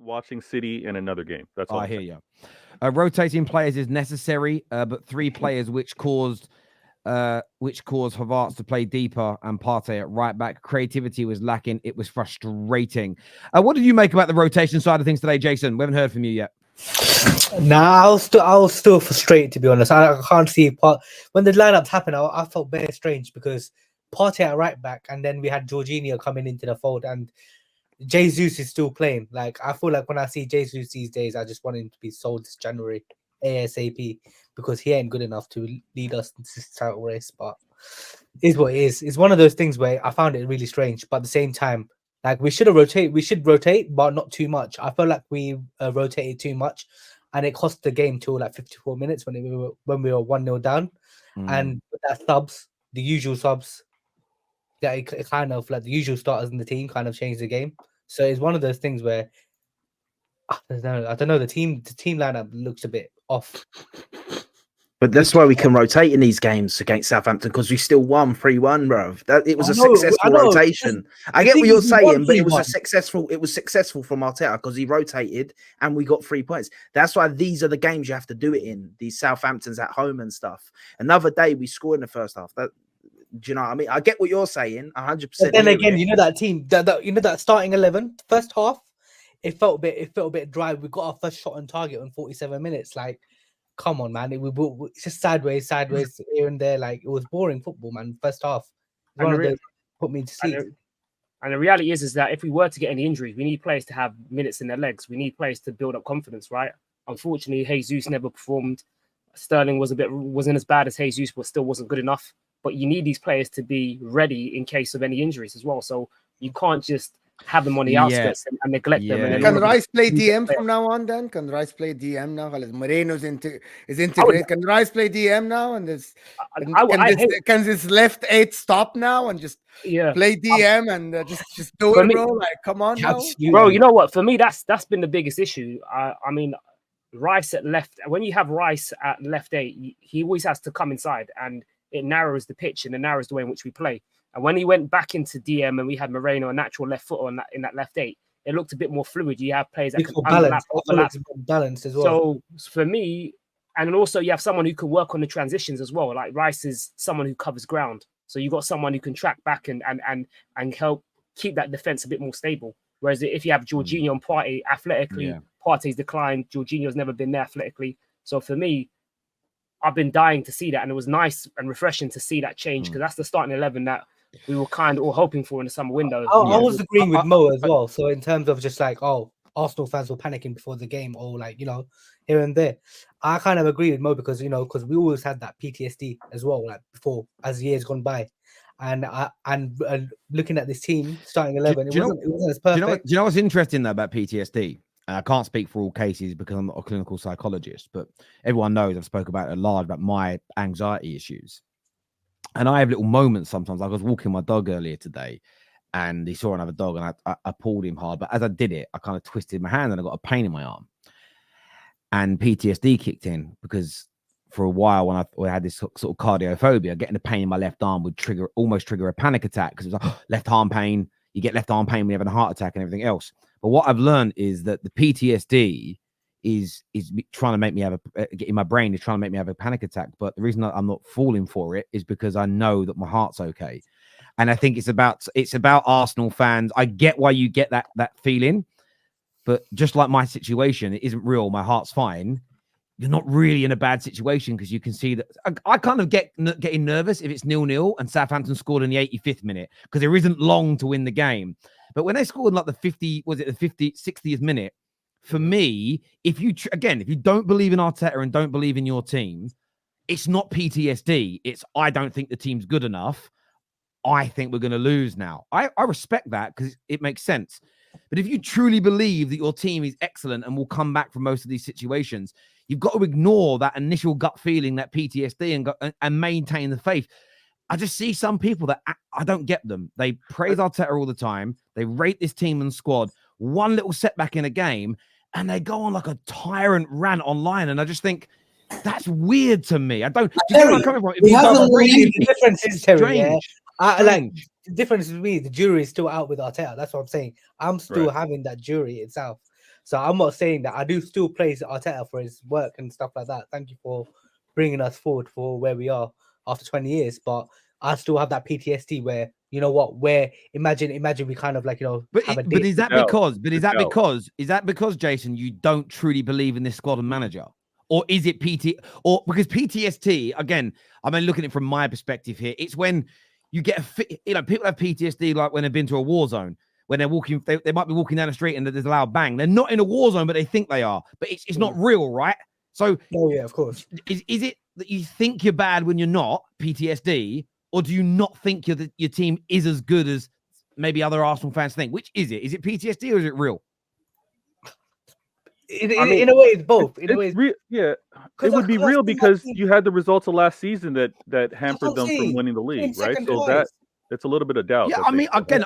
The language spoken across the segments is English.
watching City in another game. That's all. I hear you. Rotating players is necessary, but 3 players which caused Havertz to play deeper and Partey at right back. Creativity was lacking. It was frustrating. What did you make about the rotation side of things today, Jason? We haven't heard from you yet. Nah, I was still frustrated, to be honest. I can't see when the lineups happened. I felt very strange because Partey at right back, and then we had Jorginho coming into the fold, and Jesus is still playing. Like, I feel like when I see Jesus these days, I just want him to be sold this January ASAP because he ain't good enough to lead us into this title race. But it is what it is. It's one of those things where I found it really strange, but at the same time, like, we should rotate, but not too much. I feel like we rotated too much, and it cost the game till like 54 minutes when we were 1-0 down. And with that the usual subs, that it kind of like the usual starters in the team kind of changed the game. So it's one of those things where I don't know. The team lineup looks a bit off. But that's why we can rotate in these games against Southampton, because we still won 3-1, bro. It was a successful rotation. I get what you're saying, but it was successful from Arteta because he rotated and we got 3 points. That's why these are the games you have to do it in. These Southamptons at home and stuff. Another day we scored in the first half. Do you know what I mean? I get what you're saying, 100%. But then again, you know that team, that starting 11, first half, it felt a bit dry. We got our first shot on target on 47 minutes. Like, come on, man. It's just sideways here and there. Like, it was boring football, man. First half. One of those put me to sleep. And the reality is that if we were to get any injuries, we need players to have minutes in their legs. We need players to build up confidence, right? Unfortunately, Jesus never performed. Sterling wasn't as bad as Jesus, but still wasn't good enough. But you need these players to be ready in case of any injuries as well. So you can't just have them on the outskirts and neglect them. And can Rice play DM from now on then? Can Rice play DM now? Moreno's is integrated. Can Rice play DM now? And can this left 8 stop now and just play DM and just do it, bro? Like, come on now. Bro, you know what? For me, that's been the biggest issue. I mean, Rice at left, when you have Rice at left 8, he always has to come inside, and it narrows the pitch and it narrows the way in which we play. And when he went back into DM and we had Moreno, a natural left foot in that left 8, it looked a bit more fluid. You have players that can balance as well. So for me, and then also you have someone who can work on the transitions as well. Like Rice is someone who covers ground. So you've got someone who can track back and help keep that defense a bit more stable. Whereas if you have Jorginho and Partey athletically, Partey's declined. Jorginho's never been there athletically. So for me, I've been dying to see that. And it was nice and refreshing to see that change because that's the starting 11 that we were kind of all hoping for in the summer window. I was agreeing with Mo as well. So in terms of just like, Arsenal fans were panicking before the game, or like, here and there. I kind of agree with Mo because, because we always had that PTSD as well, like before, as years gone by. And looking at this team, starting 11, it wasn't as perfect. Do you know what's interesting though about PTSD? And I can't speak for all cases because I'm not a clinical psychologist, but everyone knows I've spoken about it a lot about my anxiety issues. And I have little moments sometimes. Like I was walking my dog earlier today and he saw another dog and I pulled him hard. But as I did it, I kind of twisted my hand and I got a pain in my arm. And PTSD kicked in because for a while when I had this sort of cardiophobia, getting the pain in my left arm would almost trigger a panic attack because it was like left arm pain. You get left arm pain when you're having a heart attack and everything else. But what I've learned is that the PTSD is trying to make me get in my brain is trying to make me have a panic attack. But the reason I'm not falling for it is because I know that my heart's okay. And I think it's about Arsenal fans. I get why you get that feeling, but just like my situation, it isn't real. My heart's fine. You're not really in a bad situation because you can see that I kind of getting nervous if it's 0-0 and Southampton scored in the 85th minute because there isn't long to win the game. But when they scored in like the 60th minute, for me, if you don't believe in Arteta and don't believe in your team, it's not PTSD. It's I don't think the team's good enough. I think we're going to lose now. I respect that because it makes sense. But if you truly believe that your team is excellent and will come back from most of these situations, you've got to ignore that initial gut feeling, that PTSD, and maintain the faith. I just see some people that I don't get them. They praise Arteta all the time. They rate this team and squad. One little setback in a game, and they go on like a tyrant rant online. And I just think that's weird to me. I don't. Do you know where I'm coming from? The difference is strange. The difference is the jury is still out with Arteta. That's what I'm saying. I'm still having that jury itself. So I'm not saying that. I do still praise Arteta for his work and stuff like that. Thank you for bringing us forward for where we are after 20 years. But I still have that PTSD where, you know what, where imagine we kind of like, you know, but have a but dip. is that because Jason, you don't truly believe in this squad and manager? Or is it or because PTSD, again, I mean, looking at it from my perspective here, it's when you get people have PTSD like when they've been to a war zone, when they're walking, they might be walking down the street and there's a loud bang. They're not in a war zone, but they think they are. But it's not real, right? So, yeah, of course. Is it that you think you're bad when you're not, PTSD, or do you not think your team is as good as maybe other Arsenal fans think? Which is it? Is it PTSD or is it real? In a way, it's both. In a way, yeah, it would be real because you had the results of last season that hampered them from winning the league, right? So it's a little bit of doubt. Yeah, I mean, again,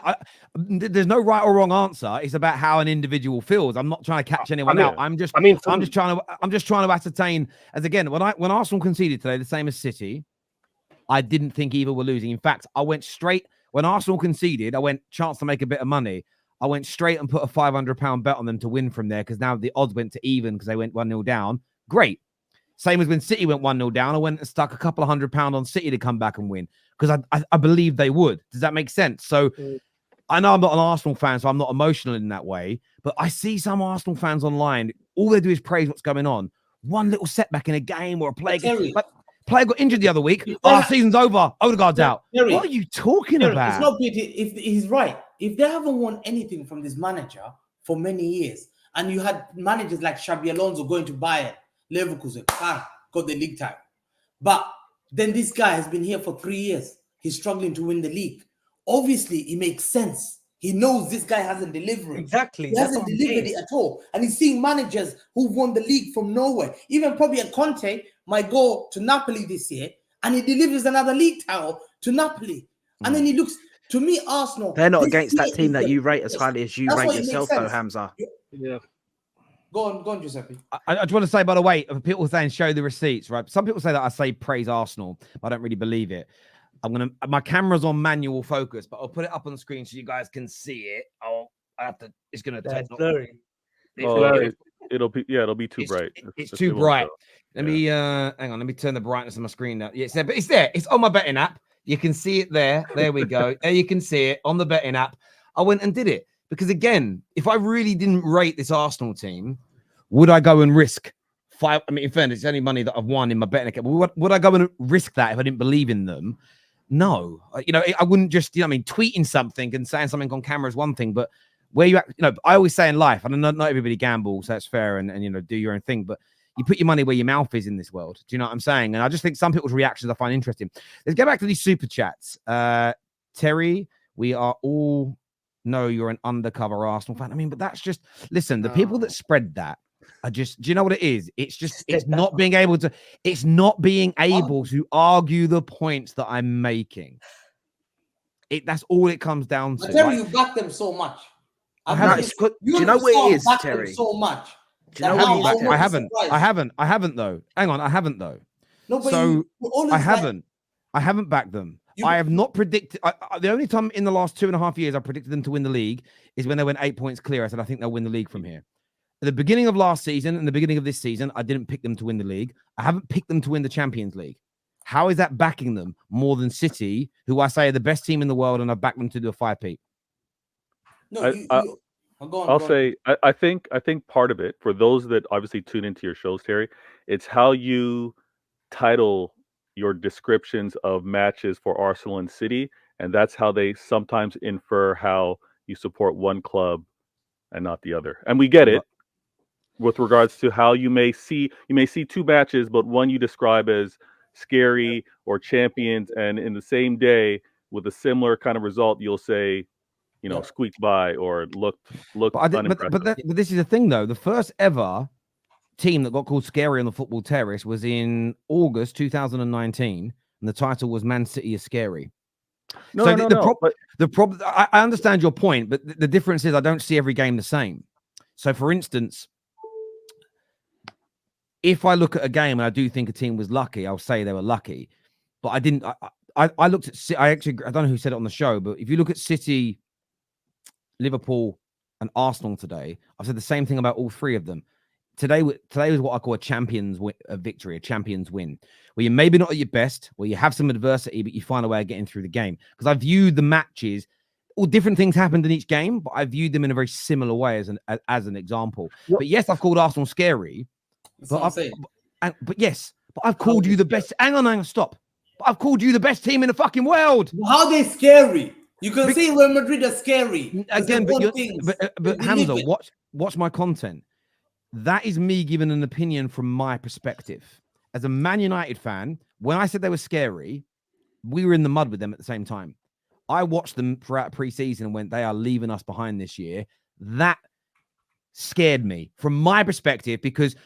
there's no right or wrong answer. It's about how an individual feels. I'm not trying to catch anyone out. I'm just trying to ascertain. As again, when Arsenal conceded today, the same as City, I didn't think either were losing. In fact, I went straight when Arsenal conceded. I went chance to make a bit of money. I went straight and put a £500 bet on them to win from there because now the odds went to even because they went 1-0 down. Great. Same as when City went 1-0 down. I went and stuck a couple of £100 on City to come back and win because I believe they would. Does that make sense? So I know I'm not an Arsenal fan, so I'm not emotional in that way. But I see some Arsenal fans online. All they do is praise what's going on. One little setback in a game or a player. Player got injured the other week. Season's over. Odegaard's out. Terry, what are you talking about? It's not pity. If he's right, if they haven't won anything from this manager for many years, and you had managers like Xabi Alonso going to Bayern, Leverkusen, got the league title, but then this guy has been here for 3 years. He's struggling to win the league. Obviously, it makes sense. He knows this guy hasn't delivered. Exactly. He hasn't delivered it at all. And he's seeing managers who've won the league from nowhere. Even probably a Conte might go to Napoli this year and he delivers another league title to Napoli. And then he looks, to me, Arsenal. They're not against that team that you rate as highly as you rate yourself, though, Hamza. Yeah. Go on, Giuseppe. I just want to say, by the way, people saying show the receipts, right? Some people say that I say praise Arsenal, but I don't really believe it. My camera's on manual focus, but I'll put it up on the screen so you guys can see it. It's gonna take blurry. It'll be too bright. It's too bright. Let me hang on, let me turn the brightness of my screen down. Yeah, it's there, but it's there. It's on my betting app. You can see it there. There we go. There you can see it on the betting app. I went and did it because again, if I really didn't rate this Arsenal team, would I go and risk five? I mean, in fairness, it's only money that I've won in my betting account. Would I go and risk that if I didn't believe in them? No, I wouldn't just, tweeting something and saying something on camera is one thing, but where you, I always say in life, and not everybody gambles, that's fair, and do your own thing, but you put your money where your mouth is in this world. Do you know what I'm saying? And I just think some people's reactions I find interesting. Let's go back to these super chats. Terry, we are all know you're an undercover Arsenal fan. I mean, but that's just, listen, the people that spread that are just, do you know what it is? It's just, it's not being able to argue the points that I'm making. That's all it comes down to. But Terry, you back them so much. Do you know what it is, Terry? So much. Do you know what it is? I haven't though. Hang on, I haven't though. No, but so I haven't backed them. I have not predicted. The only time in the last 2.5 years I predicted them to win the league is when they went 8 points clear. I said I think they'll win the league from here. At the beginning of last season and the beginning of this season, I didn't pick them to win the league. I haven't picked them to win the Champions League. How is that backing them more than City, who I say are the best team in the world, and I've backed them to do a 5p? No, I think part of it, for those that obviously tune into your shows, Terry, it's how you title your descriptions of matches for Arsenal and City, and that's how they sometimes infer how you support one club and not the other. And we get it with regards to how you may see two matches, but one you describe as scary or champions, and in the same day with a similar kind of result, you'll say, squeaked by or looked unimpressive. But this is the thing, though. The first ever team that got called scary on the football terrace was in August 2019, and the title was Man City is Scary. The problem. I understand your point, but the difference is I don't see every game the same. So, for instance, if I look at a game and I do think a team was lucky, I'll say they were lucky. But I didn't. I looked at. I don't know who said it on the show, but if you look at City, Liverpool, and Arsenal today, I've said the same thing about all three of them. Today was what I call a champions victory, a champions win, where you're maybe not at your best, where you have some adversity, but you find a way of getting through the game. Because I viewed the matches, all different things happened in each game, but I viewed them in a very similar way as an example. Yep. But yes, I've called Arsenal scary. But I've called you the best. Hang on, stop. But I've called you the best team in the fucking world. How are they scary? You can see Real Madrid are scary. Again, but Hamza, watch my content. That is me giving an opinion from my perspective. As a Man United fan, when I said they were scary, we were in the mud with them at the same time. I watched them throughout pre-season and went, they are leaving us behind this year. That scared me from my perspective, because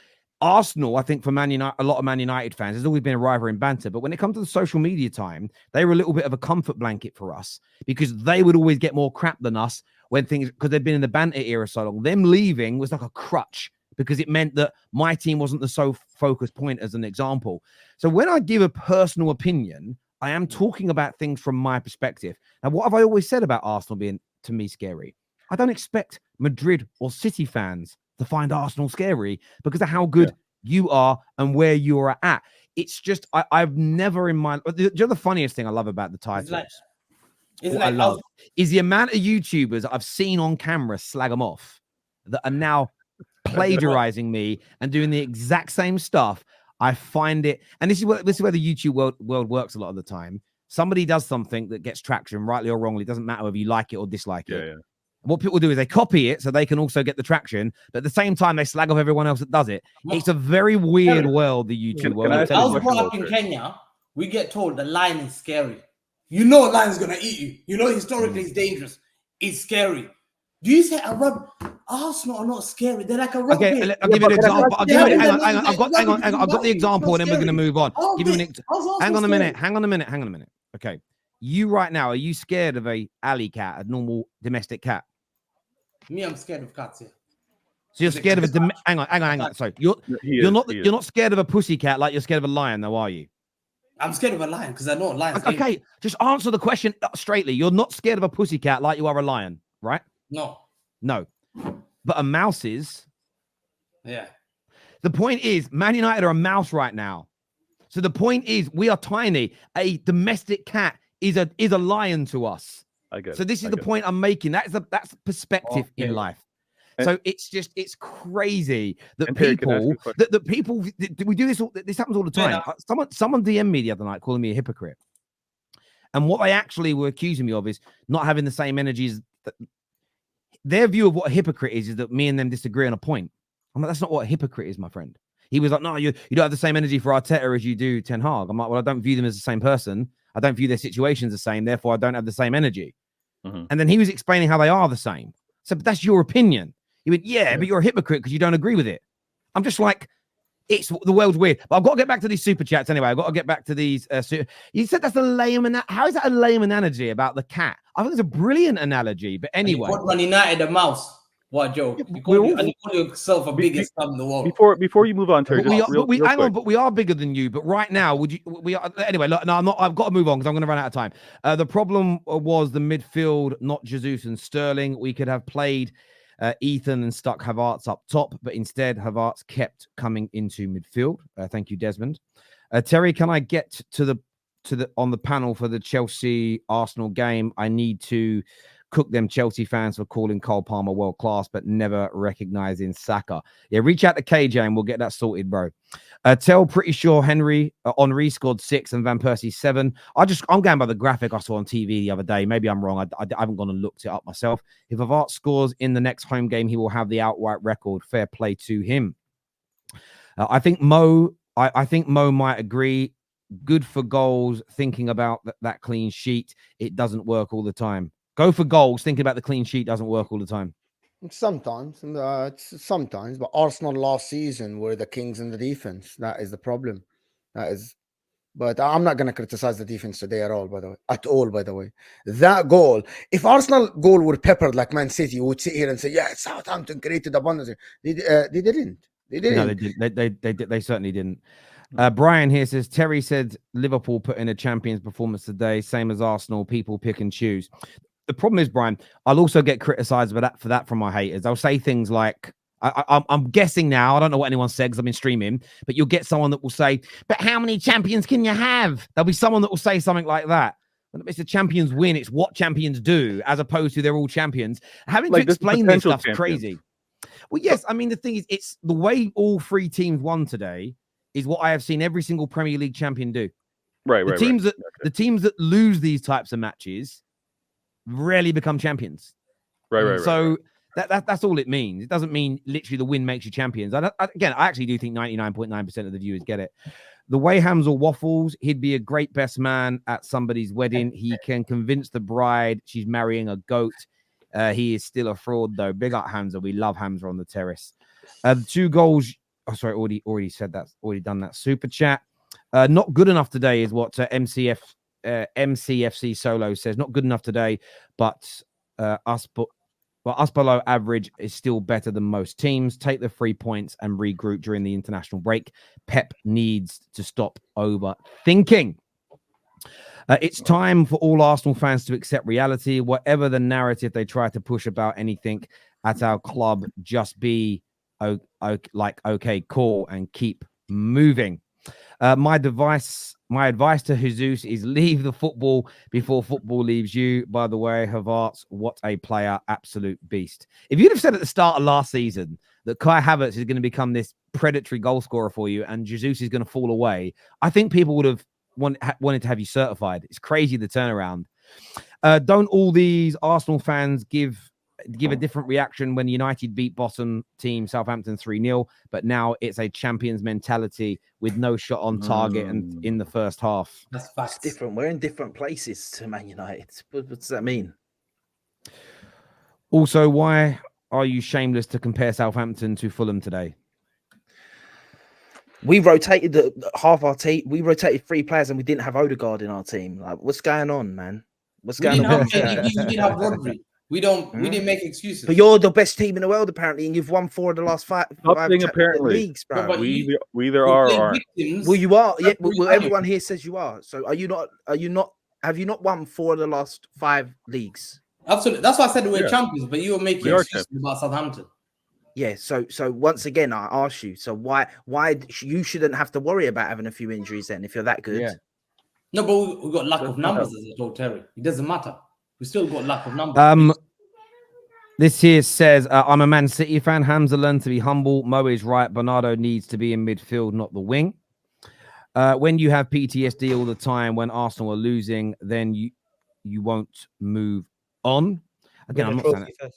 Arsenal, I think for Man United, a lot of Man United fans, there's always been a rivalry and banter. But when it comes to the social media time, they were a little bit of a comfort blanket for us, because they would always get more crap than us when things, because they'd been in the banter era so long. Them leaving was like a crutch, because it meant that my team wasn't the so focused point, as an example. So when I give a personal opinion, I am talking about things from my perspective. Now, what have I always said about Arsenal being, to me, scary? I don't expect Madrid or City fans to find Arsenal scary because of how good you are and where you are at. It's just, I've never in my... The funniest thing I love about the titles, I love, is the amount of YouTubers I've seen on camera slag them off that are now plagiarizing me and doing the exact same stuff. I find it, and this is where the YouTube world works a lot of the time. Somebody does something that gets traction, rightly or wrongly. It doesn't matter whether you like it or dislike it. What people do is they copy it so they can also get the traction, but at the same time they slag off everyone else that does it. It's a very weird world, the YouTube world. I was brought up in Kenya. We get told the lion is scary. You know a lion's gonna eat you. You know historically it's dangerous. It's scary. Do you say Arsenal are not scary? They're like a rugby. Okay, I'll give you an example. Hang on. I've got the example, and then we're going to move on. Hang on a minute. Okay, you right now, are you scared of a alley cat, a normal domestic cat? Me, I'm scared of cats. Yeah. So you're scared of a hang on. Sorry, you're not scared of a pussy cat like you're scared of a lion, though, are you? I'm scared of a lion because I know a lion. Okay, just answer the question straightly. You're not scared of a pussy cat like you are a lion, right? No. But a mouse is. Yeah. The point is, Man United are a mouse right now. So the point is, we are tiny. A domestic cat is a lion to us. I get it. So this is the point I'm making. That's perspective in life. So it's crazy that people we do this. This happens all the time. Someone DM'd me the other night calling me a hypocrite, and what they actually were accusing me of is not having the same energies. Their view of what a hypocrite is that me and them disagree on a point. I'm like, that's not what a hypocrite is, my friend. He was like, no, you don't have the same energy for Arteta as you do Ten Hag. I'm like, well, I don't view them as the same person. I don't view their situations the same. Therefore, I don't have the same energy. And then he was explaining how they are the same. So, but that's your opinion. He went, yeah, but you're a hypocrite because you don't agree with it. I'm just like, it's the world's weird. But I've got to get back to these super chats anyway. I've got to get back to these. You said that's a lame. How is that a lame analogy about the cat? I think it's a brilliant analogy. But anyway, Man United a mouse. What joke? You call yourself a biggest club in the world. Before you move on, Terry, but we are bigger than you. But right now, we are anyway. Look, no, I'm not. I've got to move on because I'm going to run out of time. The problem was the midfield, not Jesus and Sterling. We could have played Ethan and stuck Havertz up top, but instead Havertz kept coming into midfield. Thank you, Desmond. Terry, can I get to the on the panel for the Chelsea Arsenal game? I need to cook them Chelsea fans for calling Cole Palmer world class, but never recognizing Saka. Yeah, reach out to KJ and we'll get that sorted, bro. Pretty sure Henry scored 6 and Van Persie 7. I'm going by the graphic I saw on TV the other day. Maybe I'm wrong. I haven't gone and looked it up myself. If Havertz scores in the next home game, he will have the outright record. Fair play to him. I think Mo might agree. Good for goals. Thinking about that clean sheet, it doesn't work all the time. Go for goals. Thinking about the clean sheet doesn't work all the time. Sometimes, but Arsenal last season were the kings in the defense. That is the problem. But I'm not going to criticize the defense today at all. By the way, that goal. If Arsenal goal were peppered like Man City, you would sit here and say, "Yeah, Southampton created abundance." They didn't. No, they did. They certainly didn't. Brian here says Terry said Liverpool put in a champions performance today, same as Arsenal. People pick and choose. the problem is, Brian, I'll also get criticized for that from my haters. They'll say things like, I'm guessing now, I don't know what anyone said because I've been streaming, but you'll get someone that will say, but how many champions can you have? There'll be someone that will say something like that. When it's the champions win, it's what champions do, as opposed to they're all champions. Having to explain this stuff's crazy. Well, yes, I mean, the thing is, it's the way all 3 teams won today is what I have seen every single Premier League champion do. The teams that lose these types of matches rarely become champions. So that's all it means. It doesn't mean literally the win makes you champions. I actually do think 99.9% of the viewers get it. The way Hamza waffles, he'd be a great best man at somebody's wedding. He can convince the bride she's marrying a goat. He is still a fraud, though. Big up Hamza. We love Hamza on the terrace. The 2 goals. Oh, sorry, already said that. Already done that. Super chat. Not good enough today is what MCFC Solo says. Not good enough today, but us below average is still better than most teams. Take the 3 points and regroup during the international break. Pep needs to stop overthinking. It's time for all Arsenal fans to accept reality. Whatever the narrative they try to push about anything at our club, just be okay, cool, and keep moving. My advice to Jesus is leave the football before football leaves you. By the way, Havertz, what a player, absolute beast. If you'd have said at the start of last season that Kai Havertz is going to become this predatory goal scorer for you and Jesus is going to fall away, I think people would have wanted to have you certified. It's crazy, the turnaround. Don't all these Arsenal fans give a different reaction when United beat bottom team Southampton 3-0, but now it's a champions mentality with no shot on target and in the first half? That's different. We're in different places to Man United. What does that mean? Also, why are you shameless to compare Southampton to Fulham today? We rotated half our team. We rotated 3 players and we didn't have Odegaard in our team. Like, what's going on, man? What's going on? We didn't have Rodri. We didn't make excuses. But you're the best team in the world, apparently, and you've won 4 of the last 5 apparently leagues, bro. No, we either are or aren't. Well, you are. Yeah, well, everyone here says you are. So are you not? Have you not won 4 of the last 5 leagues? Absolutely. That's why I said we're champions, but you were making excuses about Southampton. Yeah. So once again, I ask you. So why you shouldn't have to worry about having a few injuries then if you're that good? Yeah. No, but we've got lack of numbers, as I told Terry. It doesn't matter. We still got lack of numbers. This here says, I'm a Man City fan. Hamza learned to be humble. Mo is right. Bernardo needs to be in midfield, not the wing. When you have PTSD all the time, when Arsenal are losing, then you won't move on. Again, I'm not saying that.